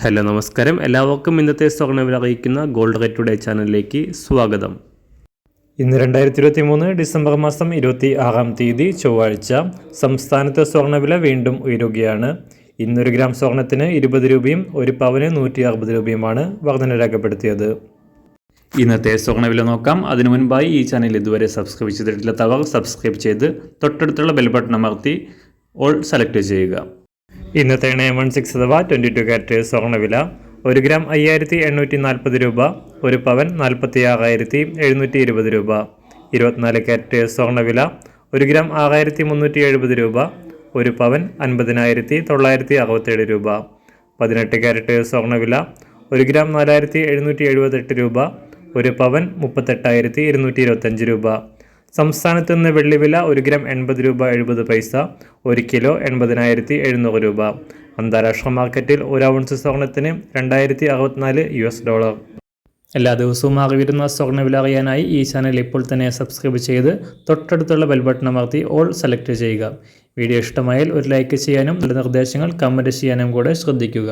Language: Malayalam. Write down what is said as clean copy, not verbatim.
ഹലോ നമസ്കാരം, എല്ലാവർക്കും ഇന്നത്തെ സ്വർണ്ണവില അറിയിക്കുന്ന ഗോൾഡ് റേറ്റ് ടുഡേ ചാനലിലേക്ക് സ്വാഗതം. ഇന്ന് 2023 ഡിസംബർ മാസം 26-ാം തീയതി ചൊവ്വാഴ്ച. സംസ്ഥാനത്തെ സ്വർണ്ണവില വീണ്ടും ഉയരുകയാണ്. ഇന്നൊരു ഗ്രാം സ്വർണ്ണത്തിന് 20 രൂപയും ഒരു പവന് 160 രൂപയുമാണ് വർധന രേഖപ്പെടുത്തിയത്. ഇന്നത്തെ സ്വർണ്ണവില നോക്കാം. അതിനു മുൻപായി ഈ ചാനൽ ഇതുവരെ സബ്സ്ക്രൈബ് ചെയ്തിട്ടില്ലാത്തവർ സബ്സ്ക്രൈബ് ചെയ്ത് തൊട്ടടുത്തുള്ള ബെൽ ബട്ടൺ അമർത്തി ഓൾ സെലക്ട് ചെയ്യുക. ഇന്നത്തെ 916 അഥവാ 22 കാരറ്റ് സ്വർണ്ണവില 1 ഗ്രാം 5840 രൂപ, ഒരു പവൻ 46,720 രൂപ. 24 കാരറ്റ് സ്വർണ്ണവില 1 ഗ്രാം 6370 രൂപ, ഒരു പവൻ 50,967 രൂപ. 18 കാരറ്റ് സ്വർണ്ണവില 1 ഗ്രാം 4778 രൂപ, ഒരു പവൻ 38,225 രൂപ. സംസ്ഥാനത്ത് നിന്ന് വെള്ളിവില 1 ഗ്രാം 80 രൂപ 70 പൈസ, 1 കിലോ 80,700 രൂപ. അന്താരാഷ്ട്ര മാർക്കറ്റിൽ 1 ഔൺസ് സ്വർണത്തിന് $2064. എല്ലാ ദിവസവും മാറി വരുന്ന സ്വർണ്ണവില അറിയാനായി ഈ ചാനൽ ഇപ്പോൾ തന്നെ സബ്സ്ക്രൈബ് ചെയ്ത് തൊട്ടടുത്തുള്ള ബെൽ ബട്ടൺ അമർത്തി ഓൾ സെലക്ട് ചെയ്യുക. വീഡിയോ ഇഷ്ടമായാൽ ഒരു ലൈക്ക് ചെയ്യാനും നല്ല നിർദ്ദേശങ്ങൾ കമൻറ്റ് ചെയ്യാനും കൂടെ ശ്രദ്ധിക്കുക.